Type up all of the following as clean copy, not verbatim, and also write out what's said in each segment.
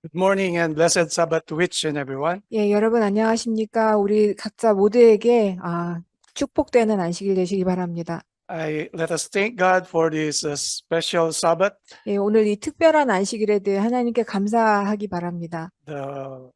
Good morning and blessed Sabbath to each and everyone. 예, 여러분 안녕하십니까? 우리 각자 모두에게 축복되는 안식일 되시기 바랍니다. Let us thank God for this special Sabbath, 예, 오늘 이 특별한 안식일에 대해 하나님께 감사하기 바랍니다. the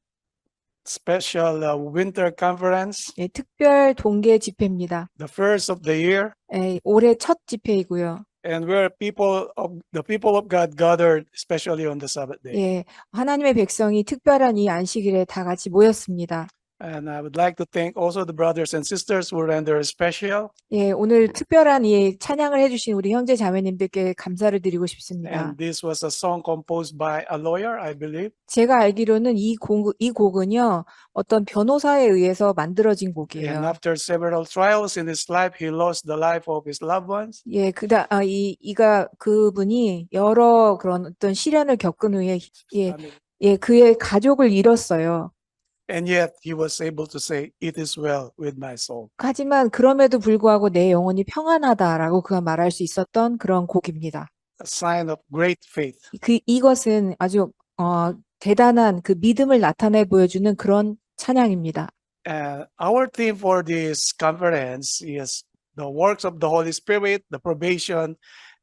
special winter conference, 예, 특별 동계 집회입니다. the first of the year, 예, 올해 첫 집회이고요. and where the people of God gathered, especially on the Sabbath day. 예, 하나님의 백성이 특별한 이 안식일에 다 같이 모였습니다. And I would like to thank also the brothers and sisters who render special. 예, 오늘 특별한 이 찬양을 해주신 우리 형제 자매님들께 감사를 드리고 싶습니다. And this was a song composed by a lawyer, I believe. 제가 알기로는 이 곡은요, 어떤 변호사에 의해서 만들어진 And 곡이에요. after several trials in his life, he lost the life of his loved ones. 예, 그분이 여러 그런 어떤 시련을 겪은 후에, 예, I mean, 그의 가족을 잃었어요. And yet he was able to say, "It is well with my soul." 하지만 그럼에도 불구하고 내 영혼이 평안하다라고 그가 말할 수 있었던 그런 곡입니다. A sign of great faith. 이것은 아주 대단한 그 믿음을 나타내 보여주는 그런 찬양입니다. Our theme for this conference is the works of the Holy Spirit, the probation,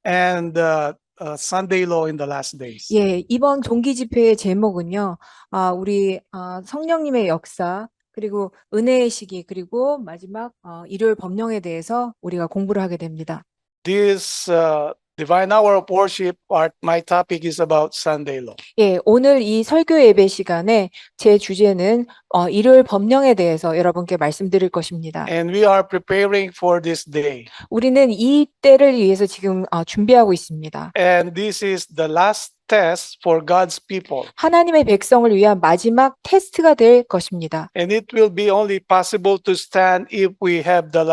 and the Sunday law in the last days. 예, 이번 종기 집회의 제목은요, 우리 성령님의 역사, 그리고 은혜의 시기, 그리고 마지막 일요일 법령에 대해서 우리가 공부를 하게 됩니다. This Divine Hour of Worship, my topic is about Sunday law. 예, 오늘 이 설교 예배 시간에 제 주제는 일요일 법령에 대해서 여러분께 말씀드릴 것입니다. And we are preparing for this day. 우리는 이 때를 위해서 지금 준비하고 있습니다. And this is the last test for God's people. 하나님의 백성을 위한 마지막 테스트가 될 것입니다. And it will be only possible to stand if we have the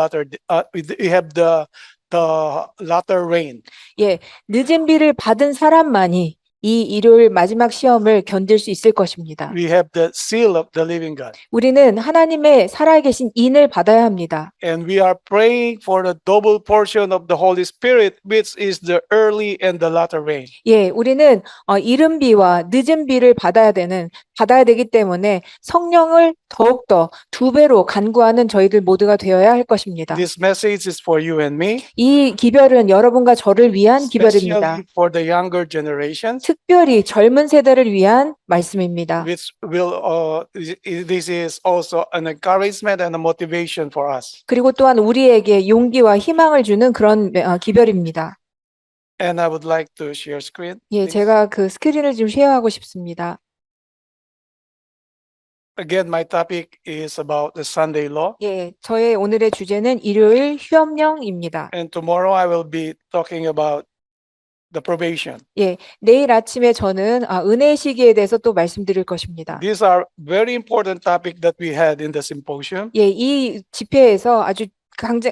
latter rain. 예, 늦은 비를 받은 사람만이 이 일요일 마지막 시험을 견딜 수 있을 것입니다. We have the seal of the living God. 우리는 하나님의 살아계신 인을 받아야 합니다. And we are praying for the double portion of the Holy Spirit, which is the early and the latter rain. 예, 우리는 이른 비와 늦은 비를 받아야 되기 때문에 성령을 더욱더 2배로 간구하는 저희들 모두가 되어야 할 것입니다. This message is for you and me, 이 기별은 여러분과 저를 위한 기별입니다. especially for the younger generations, 특별히 젊은 세대를 위한 말씀입니다. which this is also an encouragement and a motivation for us. 그리고 또한 우리에게 용기와 희망을 주는 그런 기별입니다. And I would like to share screen. 예, please. 제가 그 스크린을 좀 쉐어하고 싶습니다. Again, my topic is about the Sunday law. 예, 저의 오늘의 주제는 일요일 휴업령입니다. And tomorrow I will be talking about the probation. 예, 내일 아침에 저는 은혜의 시기에 대해서 또 말씀드릴 것입니다. These are very important topics that we had in the symposium. 예, 이 집회에서 아주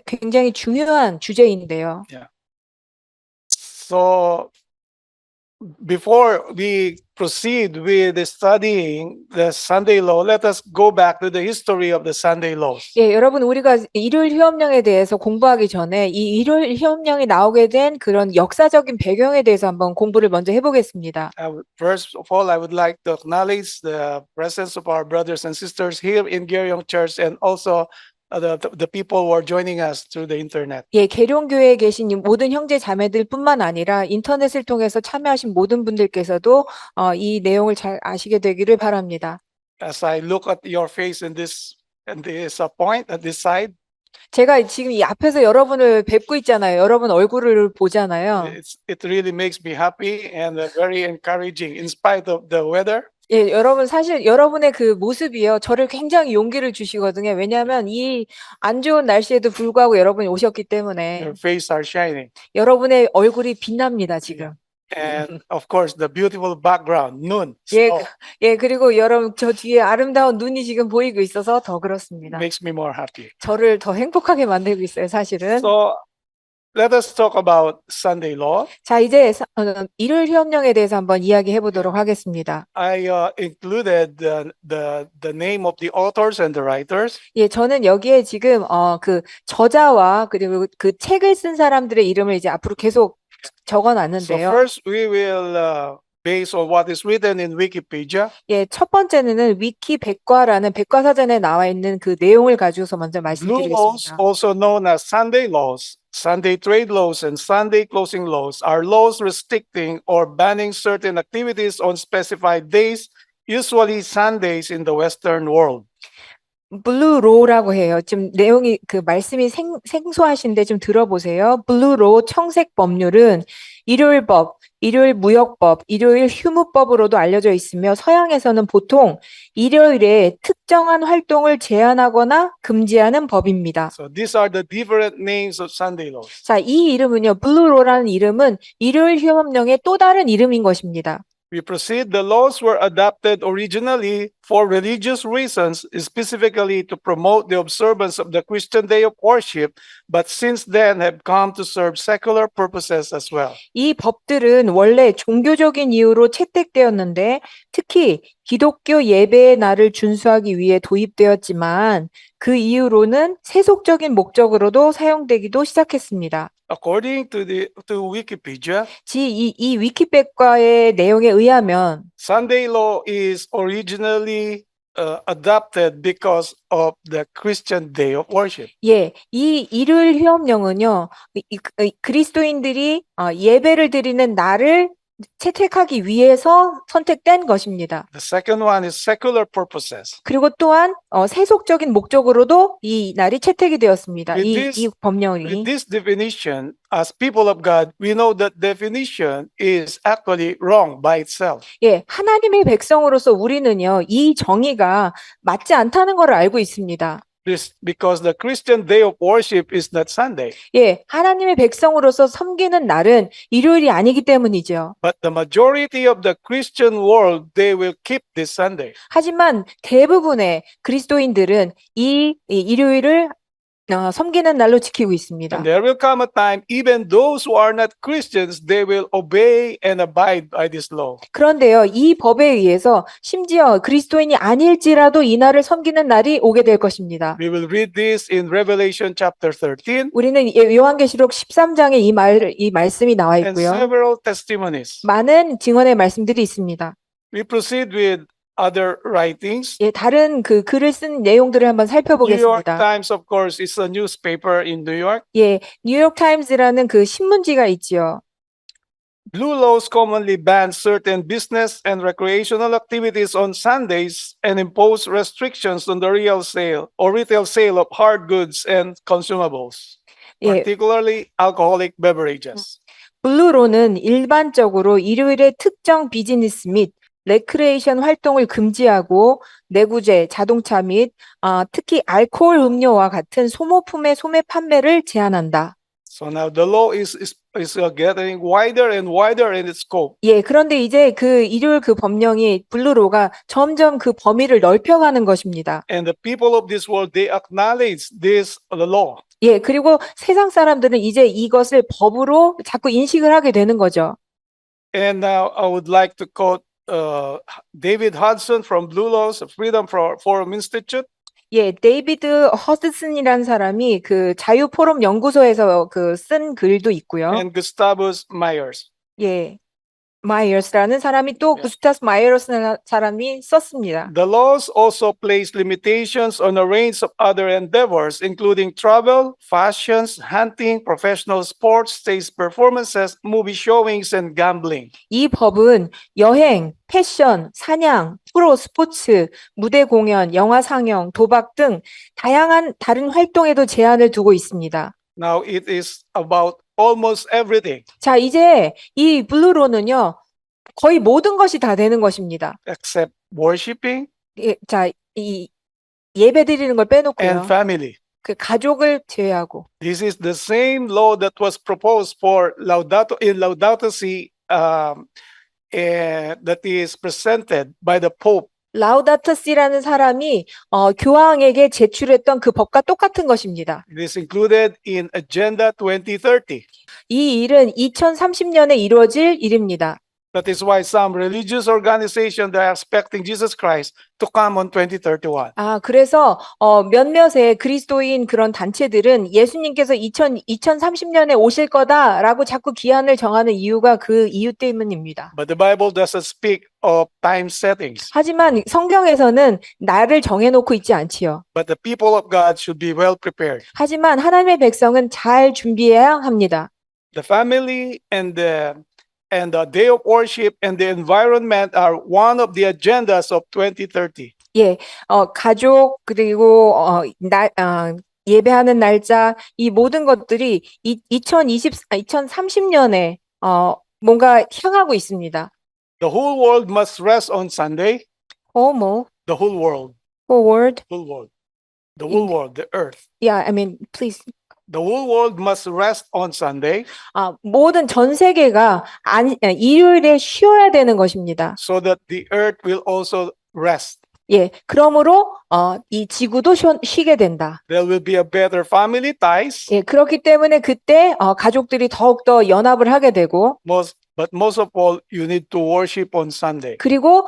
굉장히 중요한 주제인데요. So before we proceed with the studying the Sunday law, let us go back to the history of the Sunday laws. 예, 여러분 우리가 일요일 휴업령에 대해서 공부하기 전에 이 일요일 휴업령이 나오게 된 그런 역사적인 배경에 대해서 한번 공부를 먼저 해보겠습니다. First of all, I would like to acknowledge the presence of our brothers and sisters here in Gyeongyang Church and also the people who are joining us through the internet. 예, 계룡교회에 계신 이 모든 형제 자매들뿐만 아니라 인터넷을 통해서 참여하신 모든 분들께서도 이 내용을 잘 아시게 되기를 바랍니다. As I look at your face in this point at this side, 제가 지금 이 앞에서 여러분을 뵙고 있잖아요. 여러분 얼굴을 보잖아요. it really makes me happy and very encouraging in spite of the weather. 예, 여러분 사실 여러분의 그 모습이요. 저를 굉장히 용기를 주시거든요. 왜냐하면 이 안 좋은 날씨에도 불구하고 여러분이 오셨기 때문에 Your face are shining. 여러분의 얼굴이 빛납니다, 지금. And of course, the beautiful background, noon. 예, So 예, 그리고 여러분 저 뒤에 아름다운 눈이 지금 보이고 있어서 더 그렇습니다. makes me more happy. 저를 더 행복하게 만들고 있어요, 사실은. So let us talk about Sunday law. 자, 이제 일요일 휴업령에 대해서 한번 이야기해 보도록 하겠습니다. I included the name of the authors and the writers. 예, 저는 여기에 지금 그 저자와 그리고 그 책을 쓴 사람들의 이름을 이제 앞으로 계속 적어 So 놨는데요. first we will based on what is written in Wikipedia. 예, 첫 번째는 위키 백과라는 백과사전에 나와 있는 그 내용을 가지고서 먼저 Blue laws, 말씀드리겠습니다. also known as Sunday laws, Sunday trade laws, and Sunday closing laws, are laws restricting or banning certain activities on specified days, usually Sundays in the Western world. 블루로라고 해요. 좀 내용이 그 말씀이 생소하신데 좀 들어보세요. 블루로 청색 법률은 일요일법, 일요일 무역법, 일요일 휴무법으로도 알려져 있으며 서양에서는 보통 일요일에 특정한 활동을 제한하거나 금지하는 법입니다. So these are the different names of Sunday laws. 자, 이 이름은요. 블루로라는 이름은 일요일 휴업령의 또 다른 이름인 것입니다. We proceed. The laws were adopted originally for religious reasons, specifically to promote the observance of the Christian day of worship, but since then have come to serve secular purposes as well. 이 법들은 원래 종교적인 이유로 채택되었는데 특히 기독교 예배의 날을 준수하기 위해 도입되었지만 그 이후로는 세속적인 목적으로도 사용되기도 시작했습니다. According to Wikipedia, 이 위키백과의 내용에 의하면 Sunday law is originally adopted because of the Christian day of worship. 예, 이 일요일 휴업령은요, 그리스도인들이 예배를 드리는 날을 채택하기 위해서 선택된 것입니다. The second one is secular purposes. 그리고 또한 세속적인 목적으로도 이 날이 채택이 되었습니다. With 이 With 법령이. this definition, as people of God, we know that definition is actually wrong by itself. 예, 하나님의 백성으로서 우리는요, 이 정의가 맞지 않다는 것을 알고 있습니다. Because the Christian day of worship is not Sunday. 예, 하나님의 백성으로서 섬기는 날은 일요일이 아니기 때문이죠. But the majority of the Christian world, they will keep this Sunday. 하지만 대부분의 그리스도인들은 이 일요일을 섬기는 날로 지키고 있습니다. And there will come a time, even those who are not Christians, they will obey and abide by this law. 그런데요, 이 법에 의해서 심지어 그리스도인이 아닐지라도 이 날을 섬기는 날이 오게 될 것입니다. We will read this in Revelation chapter 13 우리는 요한계시록 13장에 이 말씀이 나와 and 있고요. several testimonies. 많은 증언의 말씀들이 있습니다. We proceed with other writings. 예, 다른 그 글을 쓴 내용들을 한번 New York 살펴보겠습니다. Times, of course, is a newspaper in New York. 예, 뉴욕 타임즈라는 그 신문지가 있지요. Blue laws commonly ban certain business and recreational activities on Sundays and impose restrictions on the real sale or retail sale of hard goods and consumables, 예, particularly alcoholic beverages. 블루로는 일반적으로 일요일에 특정 비즈니스 및 레크레이션 활동을 금지하고 내구재, 자동차 및 특히 알코올 음료와 같은 소모품의 소매 판매를 제한한다. So now the law is getting wider and wider in its scope. 예, 그런데 이제 그 일요일 그 법령이 블루로가 점점 그 범위를 넓혀가는 것입니다. And the people of this world, they acknowledge this law. 예, 그리고 세상 사람들은 이제 이것을 법으로 자꾸 인식을 하게 되는 거죠. And now I would like to quote David Hudson from Blue Laws, Freedom Forum Institute. 예, 데이비드 허드슨이라는 사람이 그 자유 포럼 연구소에서 그 쓴 글도 있고요. And Gustavus Myers. 예, 마이어스라는 사람이 또 네. 구스타스 마이어스라는 사람이 썼습니다. The laws also place limitations on a range of other endeavors, including travel, fashions, hunting, professional sports, stage performances, movie showings, and gambling. 이 법은 여행, 패션, 사냥, 프로 스포츠, 무대 공연, 영화 상영, 도박 등 다양한 다른 활동에도 제한을 두고 있습니다. Now it is about almost everything 자, 이제 이 블루로는요, 거의 모든 것이 다 되는 것입니다. except worshiping 예, 자, 이 예배 드리는 걸 빼놓고요. and family. 그 가족을 제외하고. This is the same law that was proposed for Laudato Si, that is presented by the Pope. 라우다토 시라는 사람이 교황에게 제출했던 그 법과 똑같은 것입니다. It is included in Agenda 2030. 이 일은 2030년에 이루어질 일입니다. That is why some religious organizations are expecting Jesus Christ to come on 2031. 그래서 몇몇의 그리스도인 그런 단체들은 예수님께서 2030년에 오실 거다라고 자꾸 기한을 정하는 이유가 그 이유 때문입니다. But the Bible doesn't speak of time settings. 하지만 성경에서는 날을 정해놓고 있지 않지요. But the people of God should be well prepared. 하지만 하나님의 백성은 잘 준비해야 합니다. The family and the day of worship and the environment are one of the agendas of 2030. 예, 가족 그리고 예배하는 날짜 이 모든 것들이 2030년에 뭔가 향하고 있습니다. The whole world must rest on Sunday. 뭐 The whole world. forward. Whole world. The whole world, the earth. Yeah, I mean, please. The whole world must rest on Sunday 모든 전 세계가 일요일에 쉬어야 되는 것입니다. so that the earth will also rest. 예, 그러므로 이 지구도 쉬게 된다. There will be a better family ties. 예, 그렇기 때문에 그때 가족들이 더욱더 연합을 하게 되고 But most of all, you need to worship on Sunday. 그리고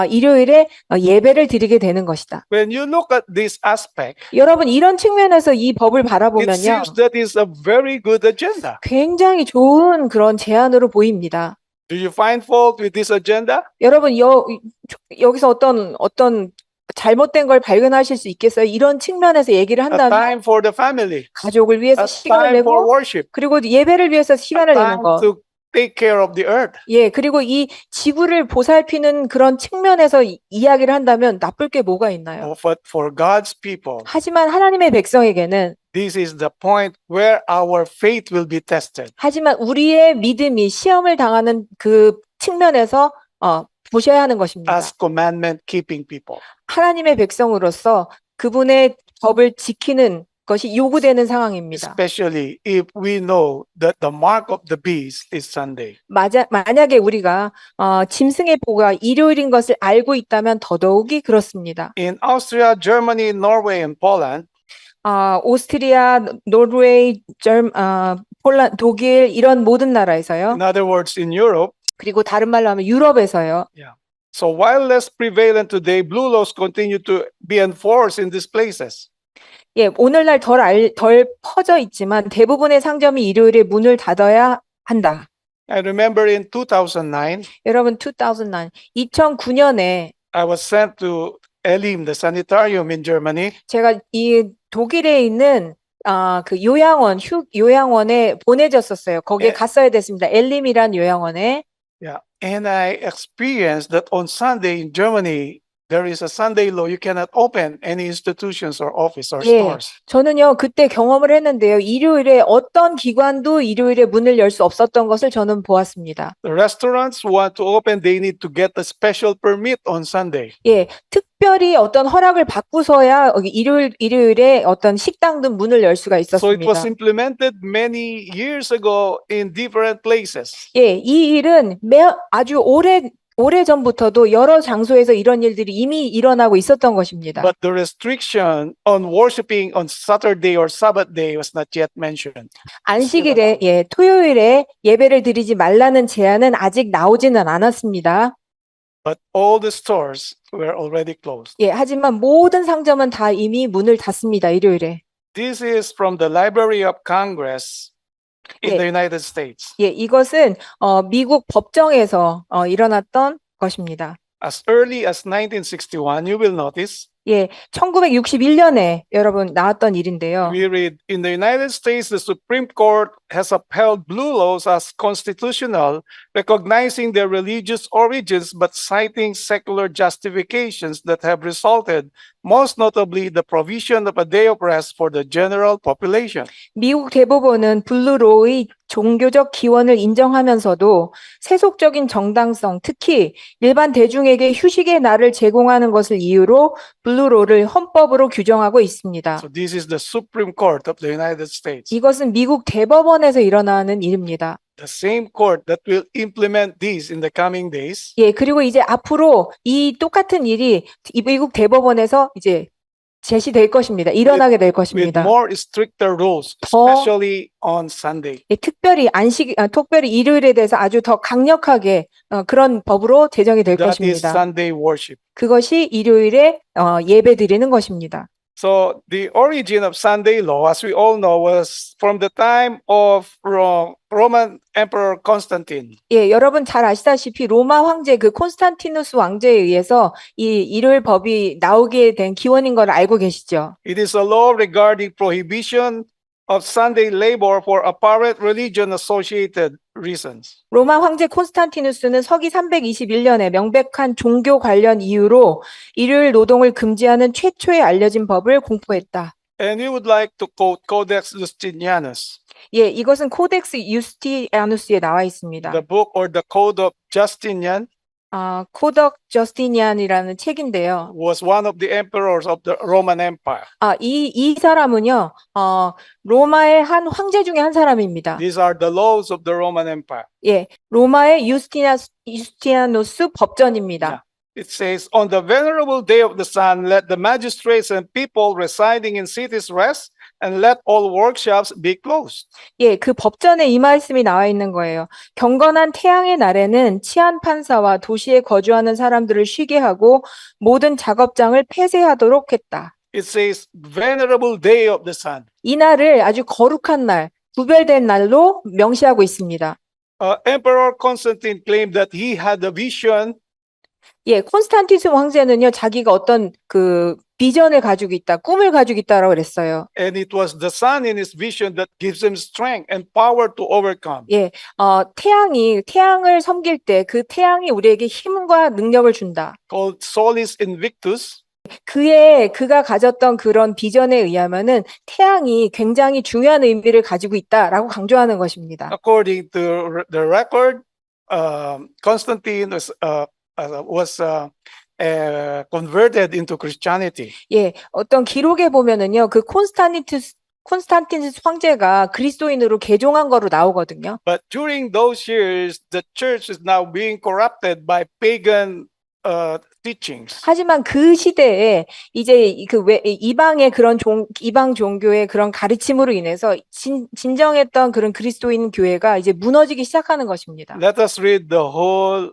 일요일에 예배를 드리게 되는 것이다. When you look at this aspect, 여러분 이런 측면에서 이 법을 it 바라보면요. seems that is a very good agenda. 굉장히 좋은 그런 제안으로 보입니다. Do you find fault with this agenda? 여러분 여기서 어떤 잘못된 걸 발견하실 수 있겠어요? 이런 측면에서 얘기를 A 한다면 time for the family. 가족을 위해서 A 시간을 time for 내고 worship. 그리고 예배를 위해서 A 시간을 내는 time 것. to take care of the earth. 예, 그리고 이 지구를 보살피는 그런 측면에서 이야기를 한다면 나쁠 게 뭐가 있나요? But for God's people, 하지만 하나님의 백성에게는 this is the point where our faith will be tested. 하지만 우리의 믿음이 시험을 당하는 그 측면에서 보셔야 하는 것입니다. As commandment keeping people. 하나님의 백성으로서 그분의 법을 지키는 것이 요구되는 상황입니다. Especially if we know that the mark of the beast is Sunday. 만약에 우리가 짐승의 보가 일요일인 것을 알고 있다면 더더욱이 그렇습니다. In Austria, Germany, Norway, and Poland, 오스트리아, 노르웨이, 폴란드, 독일 이런 모든 나라에서요. in other words, in Europe. 그리고 다른 말로 하면 유럽에서요. So while less prevalent today, blue laws continue to be enforced in these places. 예, 오늘날 덜 퍼져 있지만 대부분의 상점이 일요일에 문을 닫아야 한다. I remember in 2009, 여러분 2009년에 I was sent to Elim, the sanitarium in Germany. 제가 이 독일에 있는 그 요양원에 보내졌었어요. 거기에 갔어야 됐습니다. 엘림이란 요양원에. And I experienced that on Sunday in Germany, there is a Sunday law. You cannot open any institutions or office or stores. 저는요, 그때 경험을 했는데요. 일요일에 어떤 기관도 일요일에 문을 열 수 없었던 것을 저는 보았습니다. The restaurants who want to open, they need to get a special permit on Sunday. 예, 특별히 어떤 허락을 받고서야 일요일에 어떤 식당든 문을 열 수가 So it was 있었습니다. implemented many years ago in different places. 예, 이 일은 아주 오래 전부터도 여러 장소에서 이런 일들이 이미 일어나고 있었던 것입니다. But the restriction on worshiping on Saturday or Sabbath day was not yet mentioned. 안식일에, 토요일에 예배를 드리지 말라는 제안은 아직 나오지는 않았습니다. But all the stores were already closed. 예, 하지만 모든 상점은 다 이미 문을 닫습니다, 일요일에. This is from the Library of Congress in the United States. 예, 이것은 미국 법정에서 일어났던 것입니다. As early as 1961, you will notice. 예, 1961년에 여러분 나왔던 일인데요. We read, in the United States, the Supreme Court has upheld blue laws as constitutional, recognizing their religious origins but citing secular justifications that have resulted, most notably the provision of a day of rest for the general population. 미국 대법원은 블루로의 종교적 기원을 인정하면서도 세속적인 정당성, 특히 일반 대중에게 휴식의 날을 제공하는 것을 이유로 블루로를 헌법으로 규정하고 있습니다. So this is the Supreme Court of the United States. 이것은 미국 대법원에서 일어나는 일입니다. The same court that will implement this in the coming days. 예, 그리고 이제 앞으로 이 똑같은 일이 미국 대법원에서 이제 제시될 것입니다. 일어나게 될 with 것입니다. more stricter rules, 더- especially on Sunday. 예, 특별히 일요일에 대해서 아주 더 강력하게 그런 법으로 제정이 될 That is 것입니다. Sunday worship. 그것이 일요일에 예배 드리는 것입니다. So the origin of Sunday law, as we all know, was from the time of Roman Emperor Constantine. 예, 여러분 잘 아시다시피 로마 황제 그 콘스탄티누스 왕제에 의해서 이 일요일 법이 나오게 된 기원인 걸 알고 계시죠? It is a law regarding prohibition of Sunday labor for apparent religion associated reasons. 로마 황제 콘스탄티누스는 서기 321년에 명백한 종교 관련 이유로 일요일 노동을 금지하는 최초의 알려진 법을 공포했다. And we would like to quote Codex Justinianus, 예, 이것은 코덱스 유스티아누스에 나와 있습니다. the book or the Code of Justinian, 코덕 저스티니안이라는 책인데요. was one of the emperors of the Roman Empire. 이 사람은요, 로마의 한 황제 중에 한 사람입니다. These are the laws of the Roman Empire. 예, 로마의 유스티아누스 법전입니다. It says, on the venerable day of the sun, let the magistrates and people residing in cities rest, and let all workshops be closed. 예, 그 법전에 이 말씀이 나와 있는 거예요. 경건한 태양의 날에는 치안 판사와 도시에 거주하는 사람들을 쉬게 하고 모든 작업장을 폐쇄하도록 했다. It says, venerable day of the sun. 이 날을 아주 거룩한 날, 구별된 날로 명시하고 있습니다. Emperor Constantine claimed that he had a vision 예, 콘스탄티누스 황제는요, 자기가 어떤 그 비전을 가지고 있다, 꿈을 가지고 있다라고 그랬어요. and it was the sun in his vision that gives him strength and power to overcome. 예, 태양을 섬길 때 그 태양이 우리에게 힘과 능력을 준다. Called Solis Invictus. 그가 가졌던 그런 비전에 의하면은 태양이 굉장히 중요한 의미를 가지고 있다라고 강조하는 것입니다. According to the record, Constantine was converted into Christianity. 예, 어떤 기록에 보면은요, 그 콘스탄티누스 황제가 그리스도인으로 개종한 거로 나오거든요. But during those years, the church is now being corrupted by pagan teachings. 하지만 그 시대에 이제 이방의 그런 이방 종교의 그런 가르침으로 인해서 진정했던 그런 그리스도인 교회가 이제 무너지기 시작하는 것입니다. Let us read the whole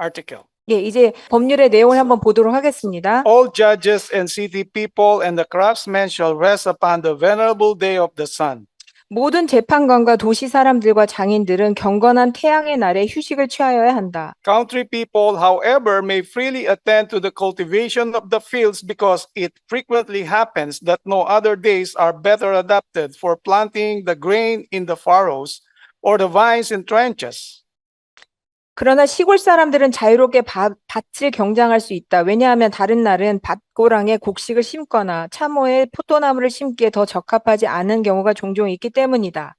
article. 예, 이제 법률의 내용을 한번 보도록 하겠습니다. All judges and city people and the craftsmen shall rest upon the venerable day of the sun. 모든 재판관과 도시 사람들과 장인들은 경건한 태양의 날에 휴식을 취하여야 한다. Country people, however, may freely attend to the cultivation of the fields because it frequently happens that no other days are better adapted for planting the grain in the furrows or the vines in trenches. 그러나 시골 사람들은 자유롭게 밭을 경장할 수 있다. 왜냐하면 다른 날은 밭고랑에 곡식을 심거나 참호에 포도나무를 심기에 더 적합하지 않은 경우가 종종 있기 때문이다.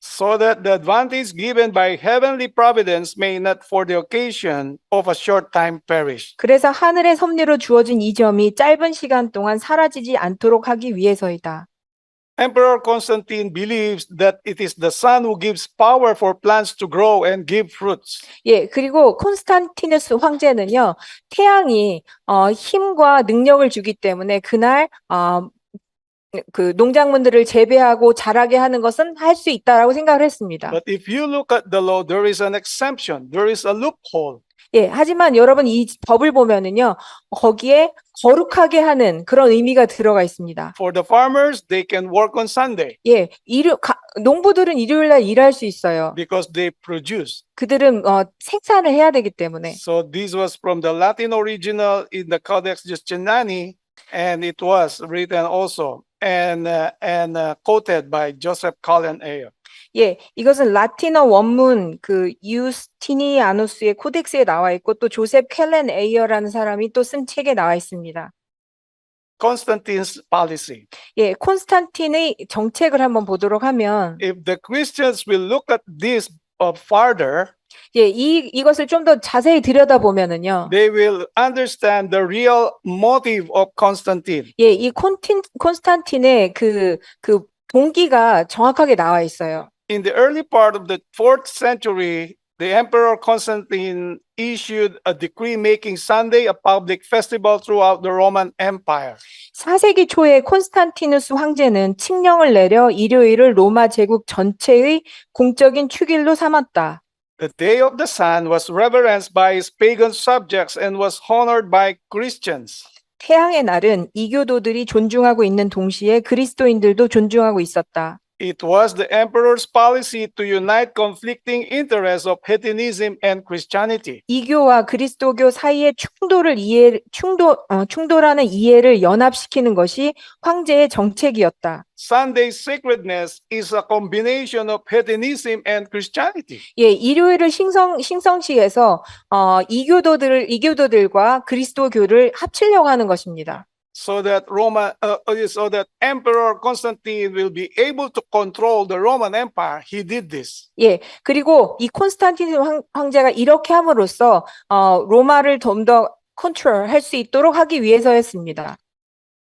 So that the advantage given by heavenly providence may not for the occasion of a short time perish. 그래서 하늘의 섭리로 주어진 이 점이 짧은 시간 동안 사라지지 않도록 하기 위해서이다. Emperor Constantine believes that it is the sun who gives power for plants to grow and give fruits. 예, 그리고 콘스탄티누스 황제는요, 태양이 힘과 능력을 주기 때문에 그날 그 농작물들을 재배하고 자라게 하는 것은 할 수 있다라고 생각을 했습니다. But if you look at the law, there is an exception. There is a loophole. 예, 하지만 여러분 이 법을 보면은요, 거기에 거룩하게 하는 그런 의미가 들어가 있습니다. For the farmers, they can work on Sunday 예, 농부들은 일요일 날 일할 수 있어요. because they produce. 그들은 생산을 해야 되기 때문에. So this was from the Latin original in the Codex Justiniani, and it was written also and quoted by Joseph Cullen Ayer. 예, 이것은 라틴어 원문 그 유스티니아누스의 코덱스에 나와 있고 또 조셉 켈렌 에이어라는 사람이 또 쓴 책에 나와 있습니다. Constantine's policy. 예, 콘스탄틴의 정책을 한번 보도록 하면 If the Christians will look at this further, 예, 이것을 좀 더 자세히 들여다보면은요. they will understand the real motive of Constantine. 예, 이 콘스탄틴의 그 동기가 정확하게 나와 있어요. In the early part of the 4th century, the Emperor Constantine issued a decree making Sunday a public festival throughout the Roman Empire. 4세기 초에 콘스탄티누스 황제는 칙령을 내려 일요일을 로마 제국 전체의 공적인 축일로 삼았다. The Day of the Sun was reverenced by his pagan subjects and was honored by Christians. 태양의 날은 이교도들이 존중하고 있는 동시에 그리스도인들도 존중하고 있었다. It was the emperor's policy to unite conflicting interests of Hellenism and Christianity. 이교와 그리스도교 사이의 충돌하는 이해를 연합시키는 것이 황제의 정책이었다. Sunday's sacredness is a combination of Hellenism and Christianity. 예, 일요일을 신성시해서 이교도들과 그리스도교를 합치려고 하는 것입니다. So that Emperor Constantine will be able to control the Roman Empire. He did this. 예, 그리고 이 콘스탄틴 황제가 이렇게 함으로써 로마를 좀 더 컨트롤할 수 있도록 하기 위해서였습니다.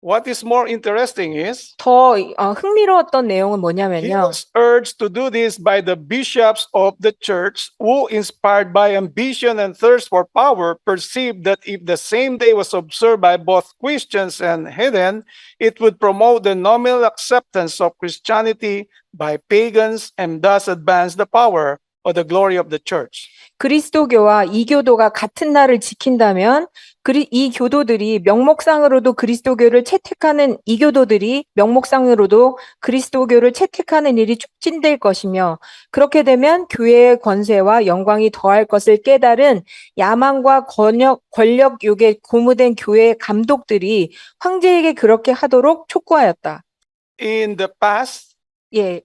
What is more interesting is 더 흥미로웠던 내용은 he 뭐냐면요. was urged to do this by the bishops of the church who, inspired by ambition and thirst for power, perceived that if the same day was observed by both Christians and heathen, it would promote the nominal acceptance of Christianity by pagans and thus advance the power or the glory of the church. 그리스도교와 이교도가 같은 날을 지킨다면 이 교도들이 명목상으로도 그리스도교를 채택하는 이교도들이 명목상으로도 그리스도교를 채택하는 일이 촉진될 것이며 그렇게 되면 교회의 권세와 영광이 더할 것을 깨달은 야망과 권력욕에 고무된 교회의 감독들이 황제에게 그렇게 하도록 촉구하였다. In the past, 예,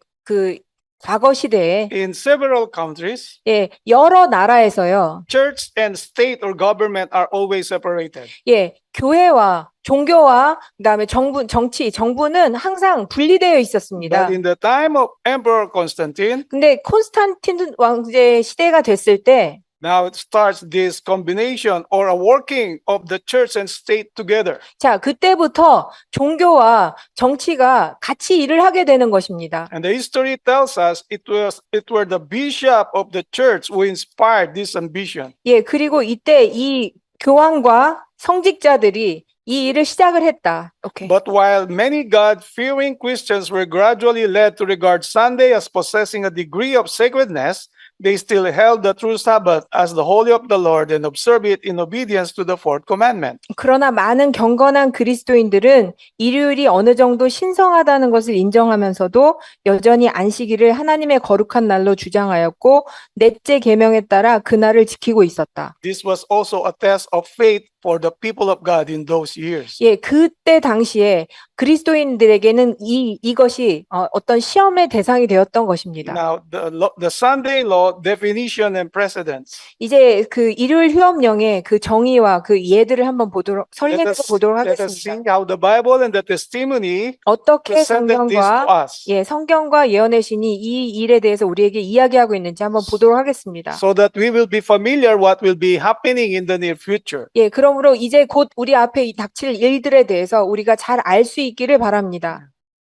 과거 시대에 in several countries, 예, 여러 나라에서요. church and state or government are always separated. 예, 교회와 종교와 그다음에 정부는 항상 분리되어 있었습니다. But in the time of Emperor Constantine, 근데 콘스탄틴 왕제 시대가 됐을 때 now it starts this combination or a working of the church and state together. 자, 그때부터 종교와 정치가 같이 일을 하게 되는 것입니다. And the history tells us it were the bishop of the church who inspired this ambition. 예, 그리고 이때 이 교황과 성직자들이 이 일을 시작을 했다. 오케이. But while many God-fearing Christians were gradually led to regard Sunday as possessing a degree of sacredness, they still held the true Sabbath as the holy of the Lord and observe it in obedience to the fourth commandment. 그러나 많은 경건한 그리스도인들은 일요일이 어느 정도 신성하다는 것을 인정하면서도 여전히 안식일을 하나님의 거룩한 날로 주장하였고 넷째 계명에 따라 그날을 지키고 있었다. This was also a test of faith for the people of God in those years. 예, 그때 당시에 그리스도인들에게는 이것이 어떤 시험의 대상이 되었던 것입니다. Now, the Sunday law definition and precedents. 이제 그 일요일 휴업령의 그 정의와 그 예들을 한번 설명해서 보도록 Let us 하겠습니다. see how the Bible and the testimony 어떻게 presented this to 성경과 us, 성경과 예언의 신이 이 일에 대해서 우리에게 이야기하고 있는지 한번 보도록 하겠습니다. so that we will be familiar what will be happening in the near future. 예, 그러므로 이제 곧 우리 앞에 닥칠 일들에 대해서 우리가 잘 알 수 있기를 바랍니다.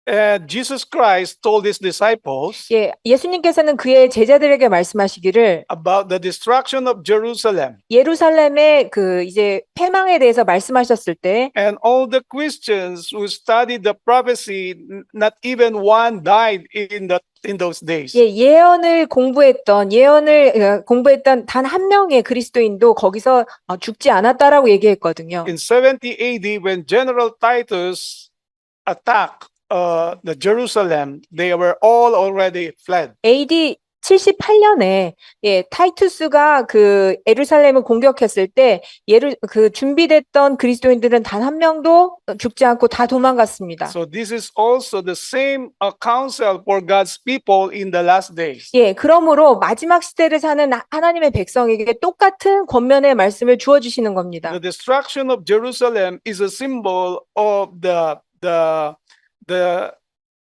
And Jesus Christ told his disciples 예, 예수님께서는 그의 제자들에게 말씀하시기를 about the destruction of Jerusalem. 예루살렘의 이제 패망에 대해서 말씀하셨을 때 And all the Christians who studied the prophecy, not even one died in those days. 예, 예언을 공부했던 단 한 명의 그리스도인도 거기서 죽지 않았다라고 얘기했거든요. In 70 AD, when General Titus attacked the Jerusalem, they were all already fled. AD 78년에 타이투스가 예루살렘을 공격했을 때 준비됐던 그리스도인들은 단 한 명도 죽지 않고 다 도망갔습니다. So this is also the same counsel for God's people in the last days. 예, 그러므로 마지막 시대를 사는 하나님의 백성에게 똑같은 권면의 말씀을 주어 주시는 겁니다. The destruction of Jerusalem is a symbol of the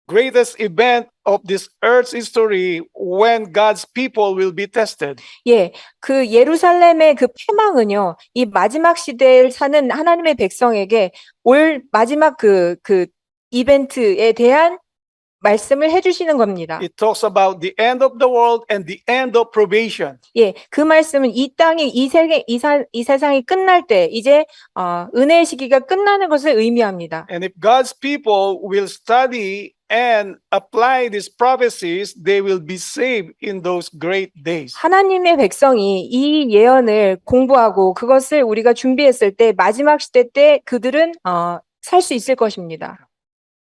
greatest event of this earth's history when God's people will be tested. 예, 예루살렘의 패망은요, 이 마지막 시대를 사는 하나님의 백성에게 올 마지막 이벤트에 대한 말씀을 해주시는 겁니다. It talks about the end of the world and the end of probation. 예, 그 말씀은 이 땅이 이 세상이 끝날 때 이제 은혜의 시기가 끝나는 것을 의미합니다. And if God's people will study and apply these prophecies, they will be saved in those great days. 하나님의 백성이 이 예언을 공부하고 그것을 우리가 준비했을 때 마지막 시대 때 그들은 살 수 있을 것입니다.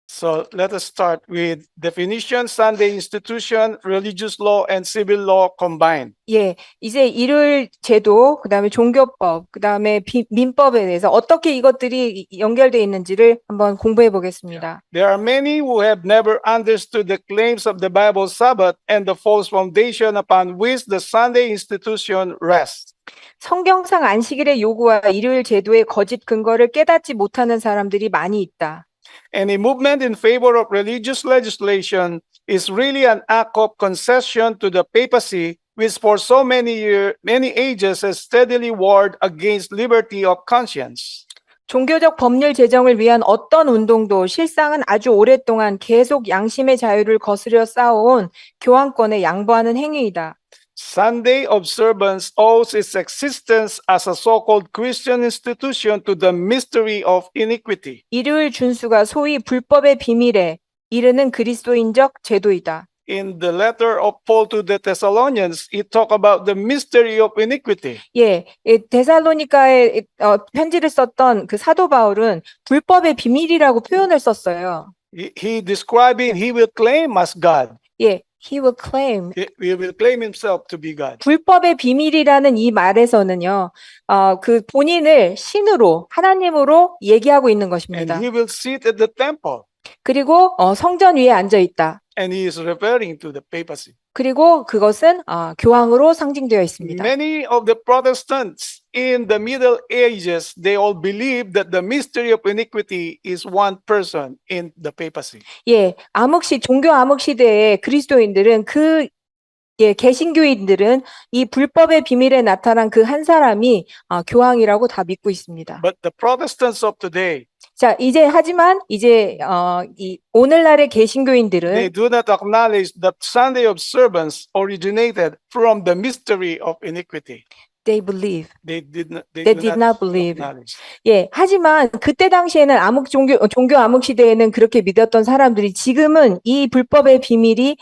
So let us start with definition, Sunday institution, religious law, and civil law combined. 예, 이제 일요일 제도, 그다음에 종교법, 그다음에 민법에 대해서 어떻게 이것들이 연결되어 있는지를 한번 공부해 보겠습니다. There are many who have never understood the claims of the Bible Sabbath and the false foundation upon which the Sunday institution rests. 성경상 안식일의 요구와 일요일 제도의 거짓 근거를 깨닫지 못하는 사람들이 많이 있다. Any movement in favor of religious legislation is really an act of concession to the papacy, which for so many ages has steadily warred against liberty of conscience. 종교적 법률 제정을 위한 어떤 운동도 실상은 아주 오랫동안 계속 양심의 자유를 거스려 쌓아온 교황권에 양보하는 행위이다. Sunday observance owes its existence as a so-called Christian institution to the mystery of iniquity. 일요일 준수가 소위 불법의 비밀에 이르는 그리스도인적 제도이다. In the letter of Paul to the Thessalonians, he talked about the mystery of iniquity. 예, 데살로니가에 편지를 썼던 그 사도 바울은 불법의 비밀이라고 표현을 썼어요. He describing he will claim as God. 예, he will claim. He will claim himself to be God. 불법의 비밀이라는 이 말에서는요, 그 본인을 신으로, 하나님으로 얘기하고 있는 And 것입니다. he will sit at the temple. 그리고 성전 위에 앉아 있다. And he is referring to the papacy. 그리고 그것은 교황으로 상징되어 있습니다. Many of the Protestants in the Middle Ages, they all believed that the mystery of iniquity is one person in the papacy. 예, 종교 암흑 시대의 그리스도인들은 개신교인들은 이 불법의 비밀에 나타난 그 한 사람이 교황이라고 다 믿고 있습니다. But the Protestants of today, 자, 하지만 이 오늘날의 they 개신교인들은 do not acknowledge that Sunday observance originated from the mystery of iniquity. they believe. They did They did not believe. acknowledge. 예, 하지만 그때 당시에는 종교 암흑 시대에는 그렇게 믿었던 사람들이 지금은 이 불법의 비밀이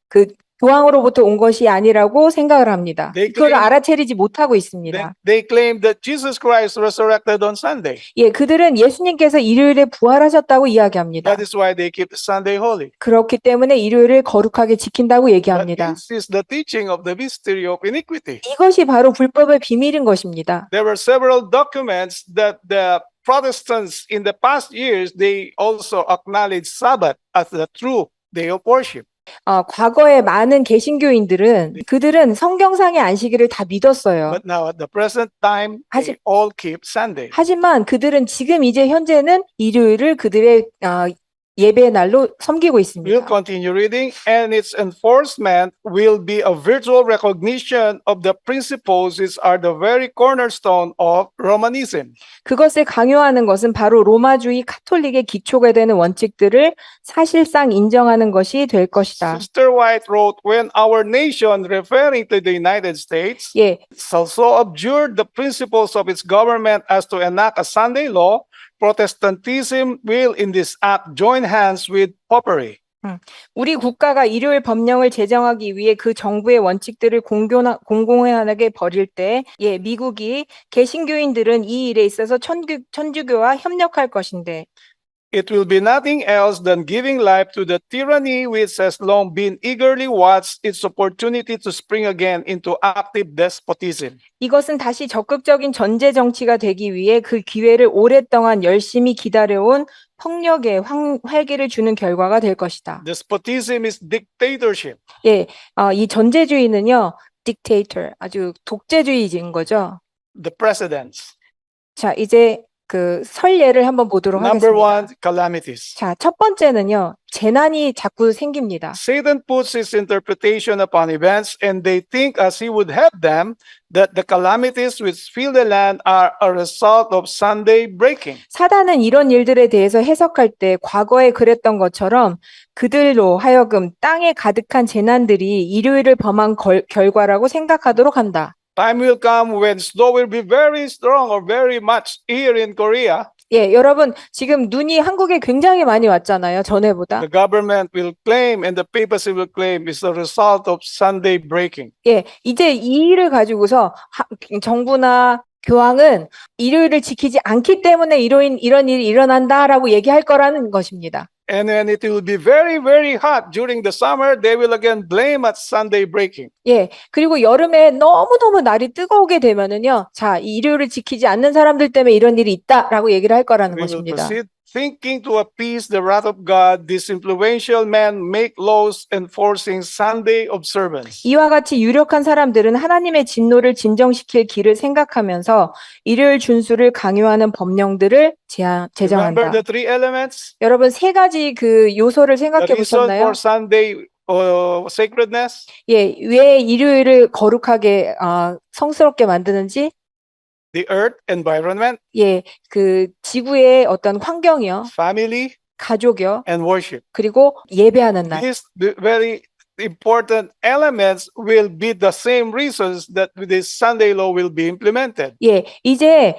그 교황으로부터 온 것이 아니라고 생각을 합니다. 그걸 알아채리지 못하고 있습니다. They claim that Jesus Christ resurrected on Sunday. 예, 그들은 예수님께서 일요일에 부활하셨다고 이야기합니다. That is why they keep Sunday holy. 그렇기 때문에 일요일을 거룩하게 지킨다고 But 얘기합니다. this is the teaching of the mystery of iniquity. 이것이 바로 불법의 비밀인 것입니다. There were several documents that the Protestants in the past years, they also acknowledged Sabbath as the true day of worship. 과거에 많은 개신교인들은 그들은 성경상의 안식일을 다 믿었어요. But now at the present time, they all keep Sunday. 하지만 그들은 지금 이제 현재는 일요일을 그들의 예배의 날로 섬기고 있습니다. We'll continue reading, and its enforcement will be a virtual recognition of the principles which are the very cornerstone of Romanism. 그것을 강요하는 것은 바로 로마주의 카톨릭의 기초가 되는 원칙들을 사실상 인정하는 것이 될 것이다. Sister White wrote, when our nation, referring to the United States, 예, so abjured the principles of its government as to enact a Sunday law, Protestantism will in this act join hands with popery. 우리 국가가 일요일 법령을 제정하기 위해 그 정부의 원칙들을 공공연하게 버릴 때, 예, 미국이 개신교인들은 이 일에 있어서 천주교와 협력할 것인데, It will be nothing else than giving life to the tyranny which has long been eagerly watched its opportunity to spring again into active despotism. 이것은 다시 적극적인 전제 정치가 되기 위해 그 기회를 오랫동안 열심히 기다려온 폭력의 활기를 주는 결과가 될 것이다. Despotism is dictatorship. 예, 이 전제주의는요, dictator, 아주 독재주의인 거죠. The precedents. 자, 이제 그 설례를 한번 보도록 Number 하겠습니다. one, calamities. 자, 첫 번째는요, 재난이 자꾸 생깁니다. Satan puts his interpretation upon events, and they think, as he would have them, that the calamities which fill the land are a result of Sunday breaking. 사단은 이런 일들에 대해서 해석할 때 과거에 그랬던 것처럼 그들로 하여금 땅에 가득한 재난들이 일요일을 범한 결과라고 생각하도록 한다. Time will come when snow will be very strong or very much here in Korea. 예, 여러분, 지금 눈이 한국에 굉장히 많이 왔잖아요, 전에보다. The government will claim and the papacy will claim it's a result of Sunday breaking. 예, 이제 이 일을 가지고서 정부나 교황은 일요일을 지키지 않기 때문에 이런 일이 일어난다라고 얘기할 거라는 것입니다. And when it will be very, very hot during the summer, they will again blame at Sunday breaking. 예, 그리고 여름에 너무너무 날이 뜨거우게 되면은요, 자, 이 일요일을 지키지 않는 사람들 때문에 이런 일이 있다라고 얘기를 할 거라는 We will 것입니다. proceed thinking to appease the wrath of God. These influential men make laws enforcing Sunday observance. 이와 같이 유력한 사람들은 하나님의 진노를 진정시킬 길을 생각하면서 일요일 준수를 강요하는 법령들을 Remember 제정한다. the three elements? 여러분 세 가지 그 요소를 The 생각해 reason 보셨나요? for Sunday sacredness, 예, 왜 일요일을 거룩하게 성스럽게 만드는지, the earth, environment, 예, 그 지구의 어떤 환경이요, family, 가족이요, and worship. 그리고 예배하는 날. These very important elements will be the same reasons that this Sunday law will be implemented. 예, 이제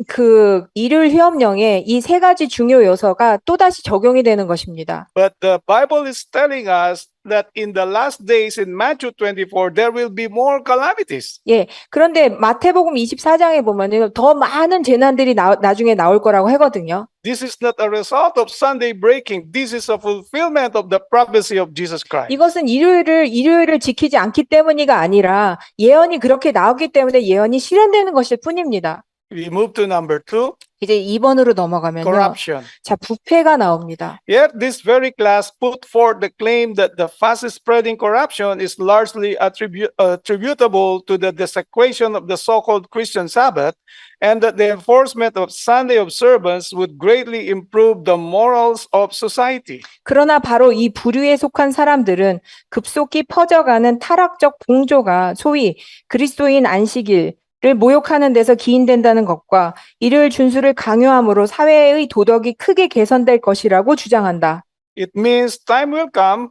그 일요일 휴업령에 이 세 가지 중요 요소가 또다시 적용이 되는 것입니다. But the Bible is telling us that in the last days in Matthew 24, there will be more calamities. 예, 그런데 마태복음 24장에 보면은 더 많은 재난들이 나중에 나올 거라고 하거든요. This is not a result of Sunday breaking. This is a fulfillment of the prophecy of Jesus Christ. 이것은 일요일을 지키지 않기 때문이가 아니라 예언이 그렇게 나왔기 때문에 예언이 실현되는 것일 뿐입니다. We move to number 2, 이제 2번으로 넘어가면요. corruption. 자, 부패가 나옵니다. Yet this very class put forth the claim that the fast spreading corruption is largely attributable to the desecration of the so-called Christian Sabbath, and that the enforcement of Sunday observance would greatly improve the morals of society. 그러나 바로 이 부류에 속한 사람들은 급속히 퍼져가는 타락적 봉조가 소위 그리스도인 안식일을 모욕하는 데서 기인된다는 것과 일요일 준수를 강요함으로 사회의 도덕이 크게 개선될 것이라고 주장한다. It means time will come.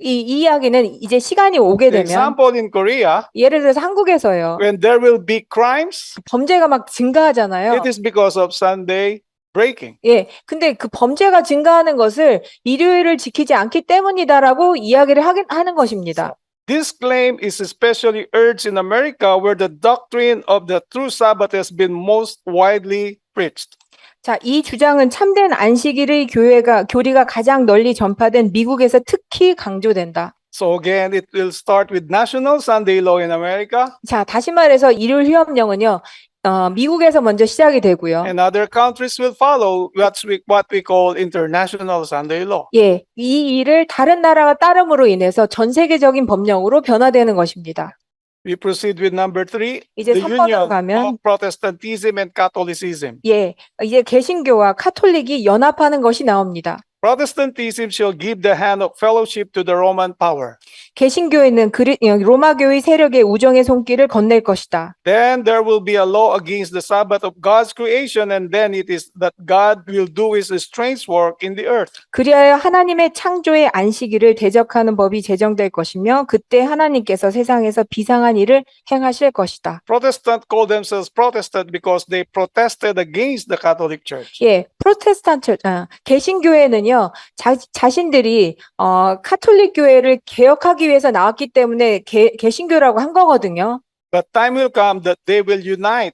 이 이야기는 이제 시간이 오게 The 되면 example in Korea, 예를 들어서 한국에서요. when there will be crimes, 범죄가 막 증가하잖아요. it is because of Sunday breaking. 예. 근데 그 범죄가 증가하는 것을 일요일을 지키지 않기 때문이다라고 이야기를 하는 것입니다. This claim is especially urged in America, where the doctrine of the true Sabbath has been most widely preached. 자, 이 주장은 참된 안식일의 교리가 가장 널리 전파된 미국에서 특히 강조된다. So again, it will start with national Sunday law in America, 자, 다시 말해서 일요일 휴업령은요. 미국에서 먼저 시작이 되고요. and other countries will follow what we call international Sunday law. 예, 이 일을 다른 나라가 따름으로 인해서 전 세계적인 법령으로 변화되는 것입니다. We proceed with number 3, 이제 the 3번으로 union 가면 of Protestantism and Catholicism. 예, 이제 개신교와 카톨릭이 연합하는 것이 나옵니다. Protestantism shall give the hand of fellowship to the Roman power. 개신교회는 로마교의 세력의 우정의 손길을 건넬 것이다. Then there will be a law against the Sabbath of God's creation, and then it is that God will do his strange work in the earth. 그리하여 하나님의 창조의 안식일을 대적하는 법이 제정될 것이며 그때 하나님께서 세상에서 비상한 일을 행하실 것이다. Protestant call themselves Protestant because they protested against the Catholic Church. 예, 개신교회는요, 자신들이 카톨릭 교회를 개혁하기 위해서 나왔기 때문에 개신교라고 한 거거든요. But time will come that they will unite.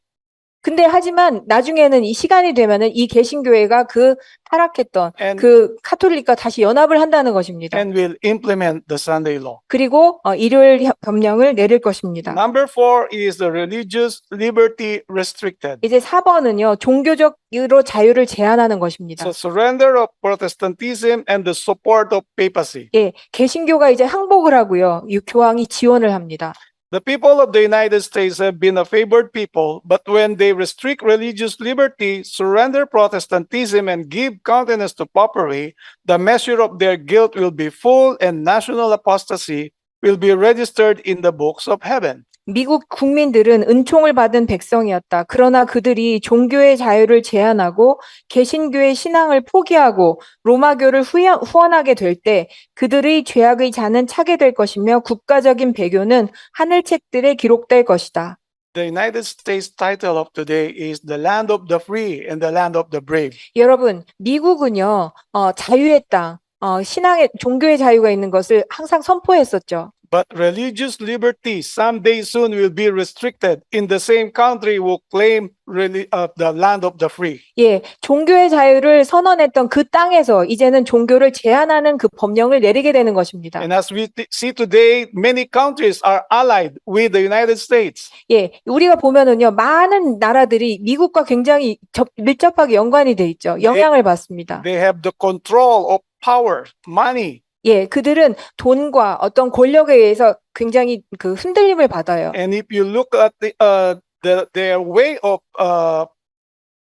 근데 하지만 나중에는 이 시간이 되면은 이 개신교회가 그 타락했던 And- 그 카톨릭과 다시 연합을 한다는 것입니다. and will implement the Sunday law. 그리고 일요일 법령을 내릴 것입니다. Number 4 is the religious liberty restricted. 이제 4번은요, 종교적으로 자유를 제한하는 것입니다. So surrender of Protestantism and the support of papacy. 예, 개신교가 이제 항복을 하고요, 교황이 지원을 합니다. The people of the United States have been a favored people, but when they restrict religious liberty, surrender Protestantism, and give countenance to popery, the measure of their guilt will be full, and national apostasy will be registered in the books of heaven. 미국 국민들은 은총을 받은 백성이었다. 그러나 그들이 종교의 자유를 제한하고 개신교의 신앙을 포기하고 로마교를 후원하게 될 때 그들의 죄악의 잔은 차게 될 것이며 국가적인 배교는 하늘책들에 기록될 것이다. The United States title of today is the land of the free and the land of the brave. 여러분, 미국은요, 자유의 땅, 신앙의, 종교의 자유가 있는 것을 항상 선포했었죠. But religious liberty someday soon will be restricted in the same country who claim the land of the free. 예, 종교의 자유를 선언했던 그 땅에서 이제는 종교를 제한하는 그 법령을 내리게 되는 것입니다. And as we see today, many countries are allied with the United States. 예, 우리가 보면은요, 많은 나라들이 미국과 굉장히 밀접하게 연관이 돼 있죠. 영향을 받습니다. They have the control of power, money. 예, 그들은 돈과 어떤 권력에 의해서 굉장히 그 흔들림을 받아요. And if you look at their way of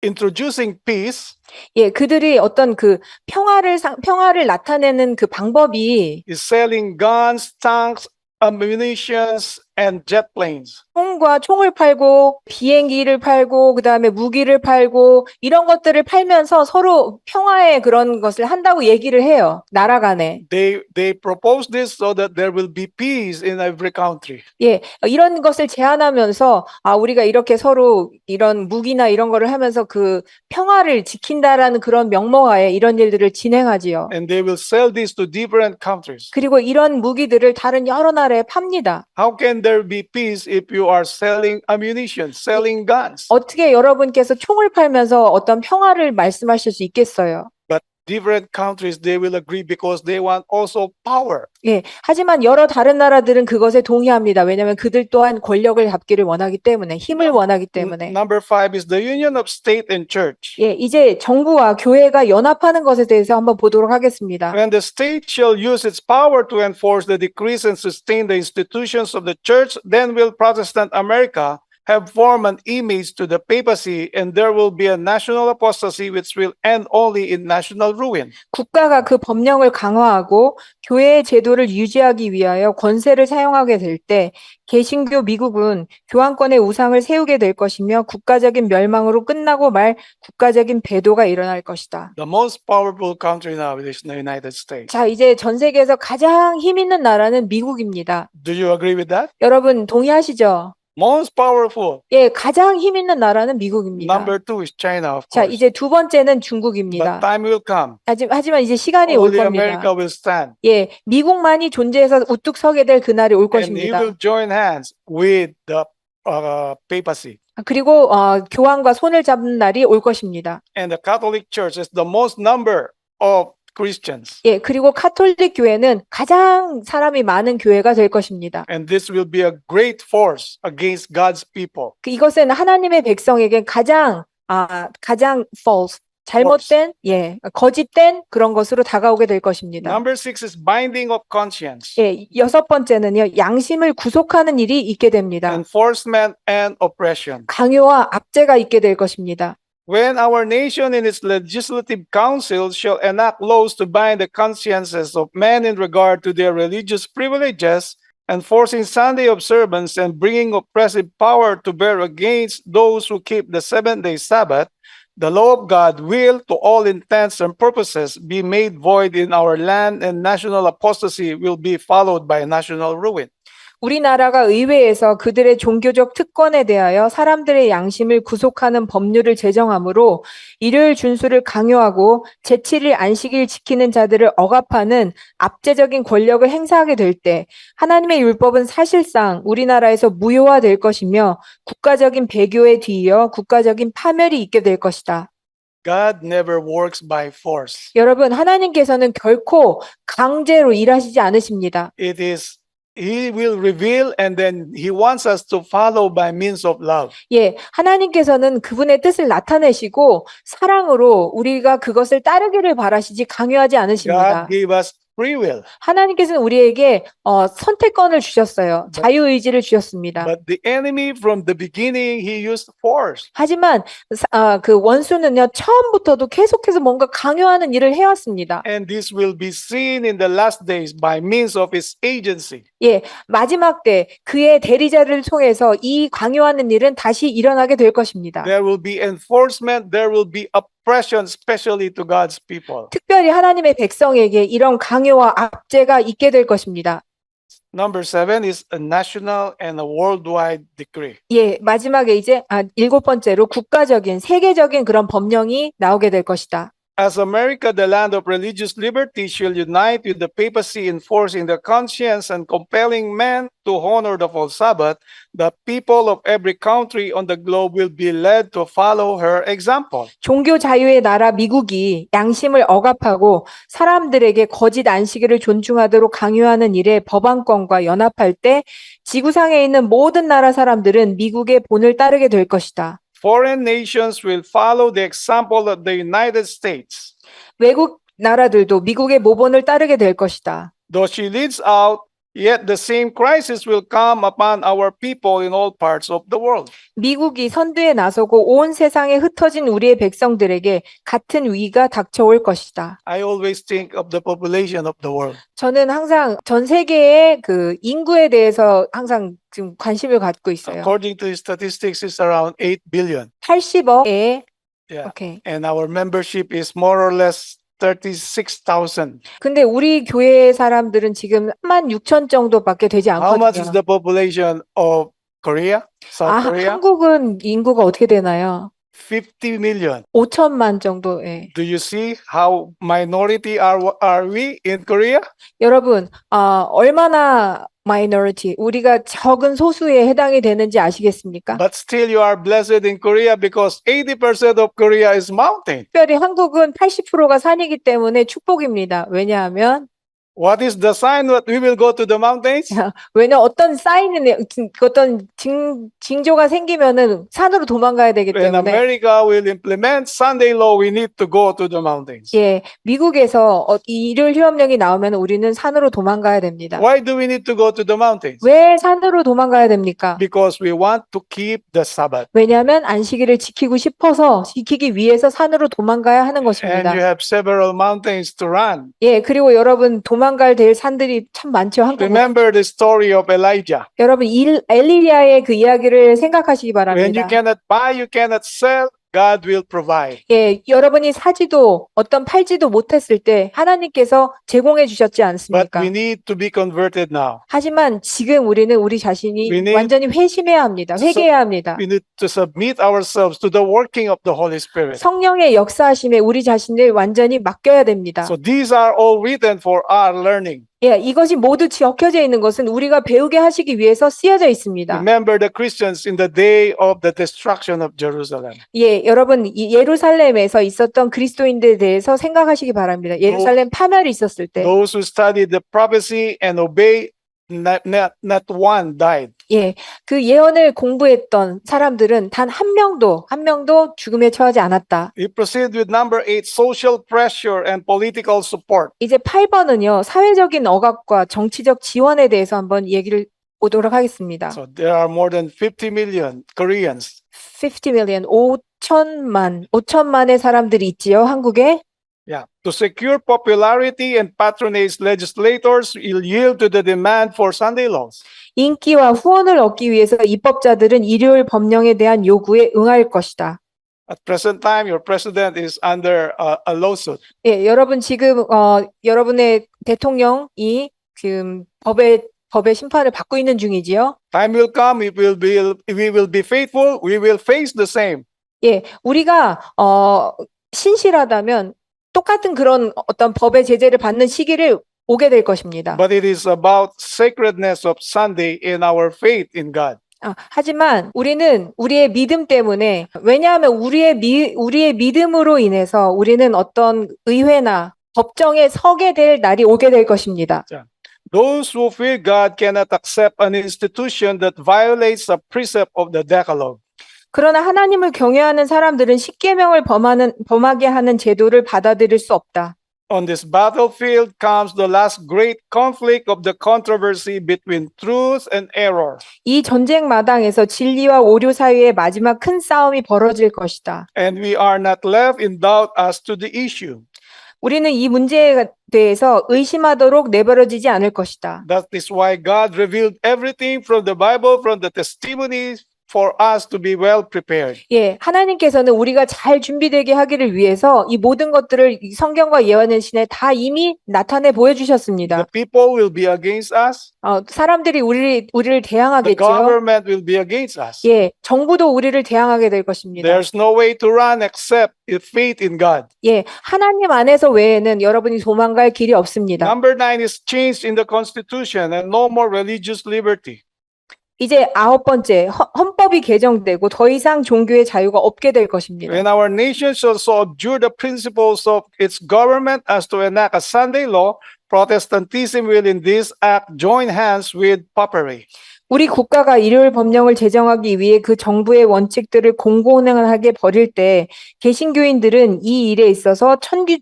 introducing peace, 예, 그들이 어떤 그 평화를 나타내는 그 방법이 is selling guns, tanks, ammunitions, and jet planes. 총을 팔고 비행기를 팔고 그다음에 무기를 팔고 이런 것들을 팔면서 서로 평화의 그런 것을 한다고 얘기를 해요. 나라 간에. They propose this so that there will be peace in every country. 예, 이런 것을 제안하면서 우리가 이렇게 서로 이런 무기나 이런 거를 하면서 그 평화를 지킨다라는 그런 명목하에 이런 일들을 진행하지요. And they will sell this to different countries. 그리고 이런 무기들을 다른 여러 나라에 팝니다. How can there be peace if you are selling ammunition, selling guns? 어떻게 여러분께서 총을 팔면서 어떤 평화를 말씀하실 수 있겠어요? But different countries, they will agree because they want also power. 예, 하지만 여러 다른 나라들은 그것에 동의합니다. 왜냐하면 그들 또한 권력을 잡기를 원하기 때문에, 힘을 원하기 때문에. Number 5 is the union of state and church. 예, 이제 정부와 교회가 연합하는 것에 대해서 한번 보도록 하겠습니다. When the state shall use its power to enforce the decrees and sustain the institutions of the church, then will Protestant America have formed an image to the papacy, and there will be a national apostasy which will end only in national ruin. 국가가 그 법령을 강화하고 교회의 제도를 유지하기 위하여 권세를 사용하게 될 때 개신교 미국은 교황권의 우상을 세우게 될 것이며 국가적인 멸망으로 끝나고 말 국가적인 배도가 일어날 것이다. The most powerful country now is the United States. 자, 이제 전 세계에서 가장 힘 있는 나라는 미국입니다. Do you agree with that? 여러분 동의하시죠? Most powerful. 예, 가장 힘 있는 나라는 미국입니다. Number 2 is China, of 자, course. 이제 두 번째는 But 중국입니다. time will come. 하지만 이제 시간이 올 Only 겁니다. America will stand. 예, 미국만이 존재해서 우뚝 서게 될 그날이 올 And he 것입니다. will join hands with the papacy. 그리고 교황과 손을 잡는 날이 올 것입니다. And the Catholic Church is the most number of Christians. 예, 그리고 카톨릭 교회는 가장 사람이 많은 교회가 될 것입니다. And this will be a great force against God's people. 이것은 하나님의 백성에게 가장 false, 잘못된, 예, 거짓된 그런 것으로 다가오게 될 것입니다. Number 6 is binding of conscience, 예, 여섯 번째는요, 양심을 구속하는 일이 있게 됩니다. enforcement and oppression. 강요와 압제가 있게 될 것입니다. When our nation in its legislative council shall enact laws to bind the consciences of men in regard to their religious privileges, enforcing Sunday observance and bringing oppressive power to bear against those who keep the seventh-day Sabbath, the law of God will, to all intents and purposes, be made void in our land, and national apostasy will be followed by national ruin. 우리나라가 의회에서 그들의 종교적 특권에 대하여 사람들의 양심을 구속하는 법률을 제정하므로 일요일 준수를 강요하고 제7일 안식일 지키는 자들을 억압하는 압제적인 권력을 행사하게 될 때 하나님의 율법은 사실상 우리나라에서 무효화될 것이며 국가적인 배교에 뒤이어 국가적인 파멸이 있게 될 것이다. God never works by force. 여러분, 하나님께서는 결코 강제로 일하시지 않으십니다. It is He will reveal, and then He wants us to follow by means of love. 예, 하나님께서는 그분의 뜻을 나타내시고 사랑으로 우리가 그것을 따르기를 바라시지 강요하지 않으십니다. God gave us free will. 하나님께서는 우리에게 선택권을 주셨어요. 자유의지를 주셨습니다. But the enemy from the beginning, he used force. 하지만 그 원수는요, 처음부터도 계속해서 뭔가 강요하는 일을 해왔습니다. And this will be seen in the last days by means of his agency. 예, 마지막 때 그의 대리자를 통해서 이 강요하는 일은 다시 일어나게 될 것입니다. There will be enforcement, there will be oppression, especially to God's people. 특별히 하나님의 백성에게 이런 강요와 압제가 있게 될 것입니다. Number 7 is a national and a worldwide decree. 예, 마지막에 이제 7번째로 국가적인 세계적인 그런 법령이 나오게 될 것이다. As America, the land of religious liberty, shall unite with the papacy, enforcing the conscience and compelling men to honor the false Sabbath, the people of every country on the globe will be led to follow her example. 종교 자유의 나라 미국이 양심을 억압하고 사람들에게 거짓 안식일을 존중하도록 강요하는 일에 법안권과 연합할 때 지구상에 있는 모든 나라 사람들은 미국의 본을 따르게 될 것이다. Foreign nations will follow the example of the United States. 외국 나라들도 미국의 모본을 따르게 될 것이다. Though she leads out, yet the same crisis will come upon our people in all parts of the world. 미국이 선두에 나서고 온 세상에 흩어진 우리의 백성들에게 같은 위기가 닥쳐올 것이다. I always think of the population of the world. 저는 항상 전 세계의 그 인구에 대해서 항상 지금 관심을 갖고 있어요. According to statistics, it's around 8 billion. 80억의 Yeah. 오케이. And our membership is more or less 36,000. 근데 우리 교회 사람들은 지금 16,000 정도밖에 되지 How much is 않거든요. the population of Korea? South Korea? 한국은 인구가 어떻게 되나요? 50 million. 5천만 정도. 예. Do you see how minority are we in Korea? 여러분, 얼마나 minority, 우리가 적은 소수에 해당이 되는지 아시겠습니까? But still you are blessed in Korea because 80% of Korea is mountain. 특별히 한국은 80%가 산이기 때문에 축복입니다. 왜냐하면 What is the sign that we will go to the mountains? 어떤 사인은 어떤 징조가 생기면은 산으로 도망가야 되기 When 때문에 America will implement Sunday law, we need to go to the mountains. 예, 미국에서 일요일 휴업령이 나오면 우리는 산으로 도망가야 됩니다. Why do we need to go to the mountains? 왜 산으로 도망가야 됩니까? Because we want to keep the Sabbath. 왜냐하면 안식일을 지키고 싶어서 지키기 위해서 산으로 도망가야 하는 And 것입니다. you have several mountains to run. 예, 그리고 여러분 도망갈 될 산들이 참 많죠. 한국은. Remember the story of Elijah. 여러분 엘리야의 그 이야기를 생각하시기 When you 바랍니다. cannot buy, you cannot sell, God will provide. 예, 여러분이 사지도 팔지도 못했을 때 하나님께서 제공해 주셨지 But 않습니까? we need to be converted now. 하지만 지금 우리는 우리 자신이 We need- 완전히 회심해야 합니다. 회개해야 합니다. We need to submit ourselves to the working of the Holy Spirit. 성령의 역사하심에 우리 자신을 완전히 맡겨야 됩니다. So these are all written for our learning. 예, 이것이 모두 적혀져 있는 것은 우리가 배우게 하시기 위해서 쓰여져 있습니다. Remember the Christians in the day of the destruction of Jerusalem. 예, 여러분 이 예루살렘에서 있었던 그리스도인들에 대해서 생각하시기 바랍니다. 예루살렘 파멸이 있었을 때, Those who studied the prophecy and obey, not one died. 예, 그 예언을 공부했던 사람들은 단 한 명도 죽음에 처하지 않았다. We proceed with number 8, social pressure and political support. 이제 8번은요, 사회적인 억압과 정치적 지원에 대해서 한번 얘기를 보도록 하겠습니다. So there are more than 50 million Koreans. 50 million, 5천만의 사람들이 있지요, 한국에. Yeah. To secure popularity and patronage, legislators will yield to the demand for Sunday laws. 인기와 후원을 얻기 위해서 입법자들은 일요일 법령에 대한 요구에 응할 것이다. At present time, your president is under a lawsuit. 예, 여러분 지금 여러분의 대통령이 지금 법의 심판을 받고 있는 중이지요. Time will come, we will be faithful, we will face the same. 예, 우리가 신실하다면 똑같은 그런 어떤 법의 제재를 받는 시기를 오게 될 것입니다. But it is about sacredness of Sunday in our faith in God. 하지만 우리는 우리의 믿음 때문에, 왜냐하면 우리의 믿음으로 인해서 우리는 어떤 의회나 법정에 서게 될 날이 오게 될 것입니다. Those who fear God cannot accept an institution that violates a precept of the Decalogue. 그러나 하나님을 경외하는 사람들은 십계명을 범하게 하는 제도를 받아들일 수 없다. On this battlefield comes the last great conflict of the controversy between truth and error. 이 전쟁 마당에서 진리와 오류 사이에 마지막 큰 싸움이 벌어질 것이다. And we are not left in doubt as to the issue. 우리는 이 문제에 대해서 의심하도록 내버려지지 않을 것이다. That is why God revealed everything from the Bible, from the testimonies, for us to be well prepared. 예, 하나님께서는 우리가 잘 준비되게 하기를 위해서 이 모든 것들을 이 성경과 예언의 신에 다 이미 나타내 보여주셨습니다. The people will be against us. 사람들이 우리를 The 대항하겠죠. government will be against us. 예, 정부도 우리를 대항하게 될 것입니다. There's no way to run except with faith in God. 예, 하나님 안에서 외에는 여러분이 도망갈 길이 없습니다. Number 9 is changed in the Constitution and no more religious liberty. 이제 9번째, 헌법이 개정되고 더 이상 종교의 자유가 없게 될 것입니다. When our nation shall so abjure the principles of its government as to enact a Sunday law, Protestantism will in this act join hands with popery. 우리 국가가 일요일 법령을 제정하기 위해 그 정부의 원칙들을 공공연하게 버릴 때 개신교인들은 이 일에 있어서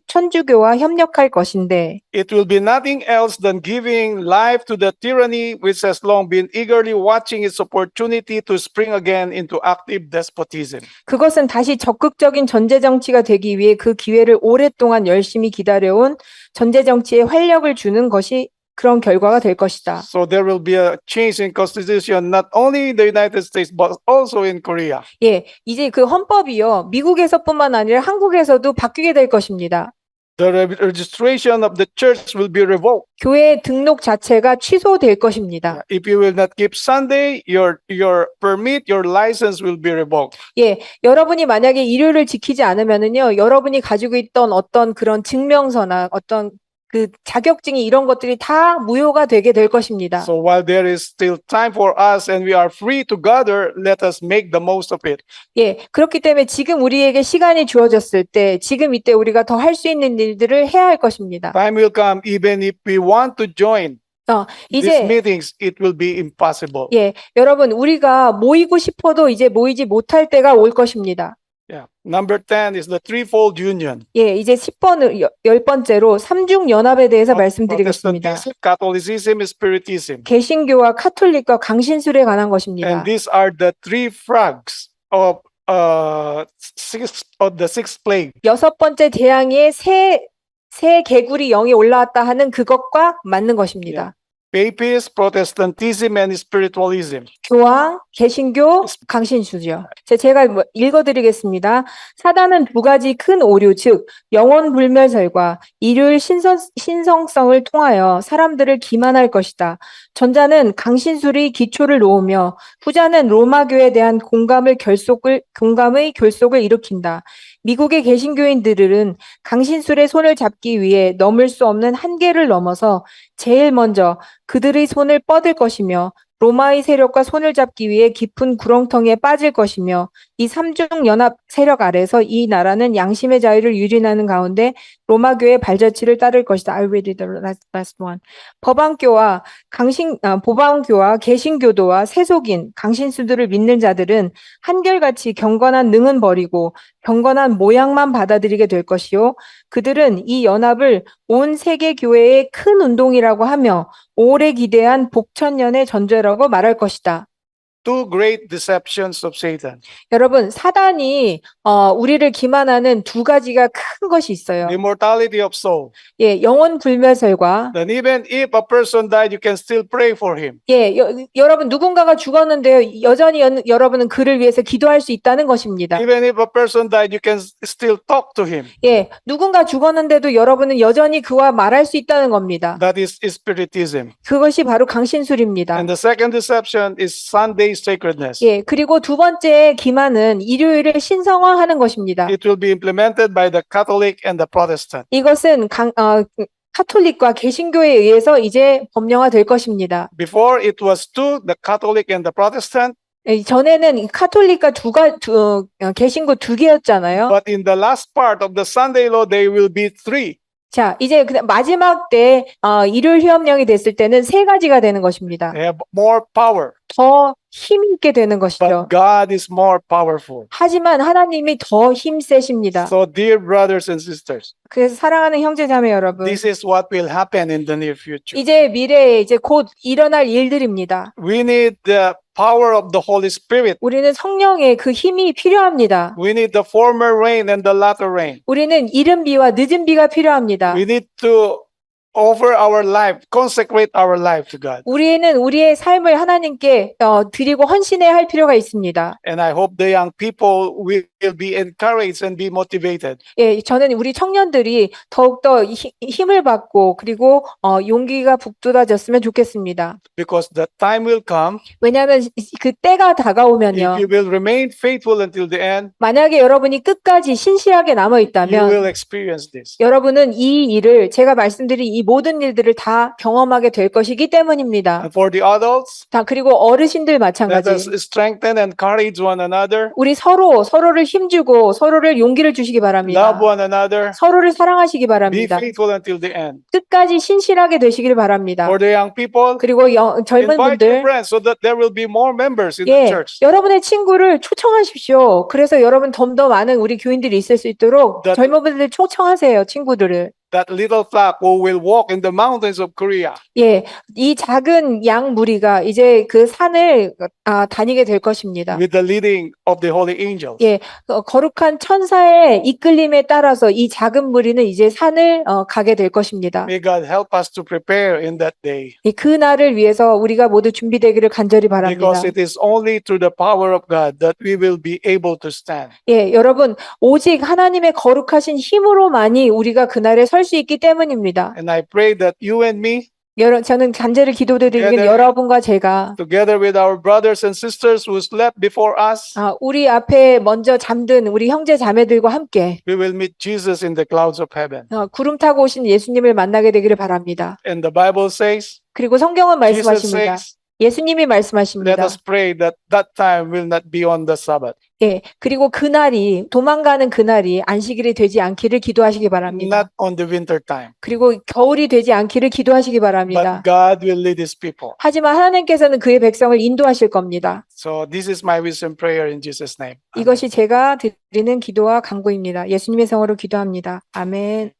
천주교와 협력할 것인데 It will be nothing else than giving life to the tyranny which has long been eagerly watching its opportunity to spring again into active despotism. 그것은 다시 적극적인 전제 정치가 되기 위해 그 기회를 오랫동안 열심히 기다려온 전제 정치에 활력을 주는 것이 그런 결과가 될 것이다. So there will be a change in constitution not only in the United States but also in Korea. 예, 이제 그 헌법이요, 미국에서뿐만 아니라 한국에서도 바뀌게 될 것입니다. The registration of the church will be revoked. 교회 등록 자체가 취소될 것입니다. If you will not keep Sunday, your permit, your license will be revoked. 예, 여러분이 만약에 일요일을 지키지 않으면은요, 여러분이 가지고 있던 어떤 그런 증명서나 어떤 그 자격증이 이런 것들이 다 무효가 되게 될 것입니다. So while there is still time for us and we are free to gather, let us make the most of it. 예, 그렇기 때문에 지금 우리에게 시간이 주어졌을 때, 지금 이때 우리가 더 할 수 있는 일들을 해야 할 것입니다. Time will come even if we want to join these 이제 meetings, it will be impossible. 예, 여러분 우리가 모이고 싶어도 이제 모이지 못할 때가 올 것입니다. Yeah. Number 10 is the threefold union. 예, 이제 10번째로 삼중 연합에 대해서 말씀드리겠습니다. Protestantism, Catholicism, and Spiritism. 개신교와 카톨릭과 강신술에 관한 것입니다. And these are the three frogs of the sixth plague. 6번째 재앙의 새 개구리 영이 올라왔다 하는 그것과 맞는 것입니다. Papists, Protestantism, and Spiritualism. 교황, 개신교, 강신주죠. 제가 읽어드리겠습니다. 사단은 두 가지 큰 오류, 즉 영혼 불멸설과 일요일 신성성을 통하여 사람들을 기만할 것이다. 전자는 강신술의 기초를 놓으며 후자는 로마교에 대한 공감의 결속을 일으킨다. 미국의 개신교인들은 강신술의 손을 잡기 위해 넘을 수 없는 한계를 넘어서 제일 먼저 그들의 손을 뻗을 것이며 로마의 세력과 손을 잡기 위해 깊은 구렁텅이에 빠질 것이며 이 삼중 연합 세력 아래서 이 나라는 양심의 자유를 유린하는 가운데 로마교의 발자취를 따를 것이다. I read it the last one. 보방교와 개신교도와 세속인, 강신수들을 믿는 자들은 한결같이 경건한 능은 버리고 경건한 모양만 받아들이게 될 것이요. 그들은 이 연합을 온 세계 교회의 큰 운동이라고 하며 오래 기대한 복천년의 전제라고 말할 것이다. Two great deceptions of Satan. 여러분, 사단이 우리를 기만하는 두 가지가 큰 것이 있어요. The immortality of soul. 예, 영혼 불멸설과 Then even if a person died, you can still pray for him. 예, 여러분 누군가가 죽었는데요. 여전히 여러분은 그를 위해서 기도할 수 있다는 것입니다. Even if a person died, you can still talk to him. 예, 누군가 죽었는데도 여러분은 여전히 그와 말할 수 있다는 겁니다. That is Spiritism. 그것이 바로 강신술입니다. And the second deception is Sunday sacredness. 예, 그리고 두 번째 기만은 일요일을 신성화하는 것입니다. It will be implemented by the Catholic and the Protestant. 이것은 카톨릭과 개신교에 의해서 이제 법령화될 것입니다. Before it was two, the Catholic and the Protestant. 전에는 카톨릭과 개신교 두 개였잖아요. But in the last part of the Sunday law, they will be three. 자, 이제 마지막 때 일요일 휴업령이 됐을 때는 세 가지가 되는 것입니다. They have more power. 더 힘이 있게 되는 것이죠. But God is more powerful. 하지만 하나님이 더 힘세십니다. So, dear brothers and sisters, 그래서 사랑하는 형제자매 여러분, this is what will happen in the near future. 이제 미래에 이제 곧 일어날 일들입니다. We need the power of the Holy Spirit. 우리는 성령의 그 힘이 필요합니다. We need the former rain and the latter rain. 우리는 이른 비와 늦은 비가 필요합니다. We need to offer our life, consecrate our life to God. 우리는 우리의 삶을 하나님께 드리고 헌신해야 할 필요가 있습니다. And I hope the young people will be encouraged and be motivated. 예, 저는 우리 청년들이 더욱더 힘을 받고 그리고 용기가 북돋아졌으면 좋겠습니다. Because the time will come, 왜냐하면 그 때가 if 다가오면요. you will remain faithful until the end, 만약에 여러분이 끝까지 신실하게 남아 you 있다면 will experience this. 여러분은 이 일을 제가 말씀드린 이 모든 일들을 다 경험하게 될 것이기 때문입니다. And for the adults, 다 그리고 어르신들 let us 마찬가지. strengthen and encourage one another, 우리 서로를 힘주고 서로를 용기를 주시기 바랍니다. love one another, 서로를 사랑하시기 be 바랍니다. faithful until the end. 끝까지 신실하게 되시길 바랍니다. For the young people, 그리고 젊은 invite your 분들, friends so that there will be more members in the 예, church. 여러분의 친구를 초청하십시오. 그래서 여러분 좀 더 많은 우리 교인들이 있을 수 있도록 That- 젊은 분들 초청하세요, 친구들을. That little flock who will walk in the mountains of Korea. 예, 이 작은 양 무리가 이제 그 산을 다니게 될 것입니다. With the leading of the holy angels. 예, 거룩한 천사의 이끌림에 따라서 이 작은 무리는 이제 산을 가게 될 것입니다. May God help us to prepare in that day. 그 날을 위해서 우리가 모두 준비되기를 간절히 바랍니다. Because it is only through the power of God that we will be able to stand. 예, 여러분, 오직 하나님의 거룩하신 힘으로만이 우리가 그날에 설 수 있기 때문입니다. And I pray that you and me, 저는 간절히 기도드리는 Together- 여러분과 제가 together with our brothers and sisters who slept before us, 우리 앞에 먼저 잠든 우리 형제 자매들과 함께 we will meet Jesus in the clouds of heaven. 구름 타고 오신 예수님을 만나게 되기를 바랍니다. And the Bible says, 그리고 성경은 Jesus 말씀하십니다. says, 예수님이 let 말씀하십니다. us pray that that time will not be on the Sabbath. 예, 그리고 그날이 도망가는 그날이 안식일이 되지 않기를 기도하시기 바랍니다. Not on the winter time. 그리고 겨울이 되지 않기를 기도하시기 바랍니다. But God will lead His people. 하지만 하나님께서는 그의 백성을 인도하실 겁니다. So this is my wisdom prayer in Jesus' name. Amen. 이것이 제가 드리는 기도와 간구입니다. 예수님의 성으로 기도합니다. 아멘.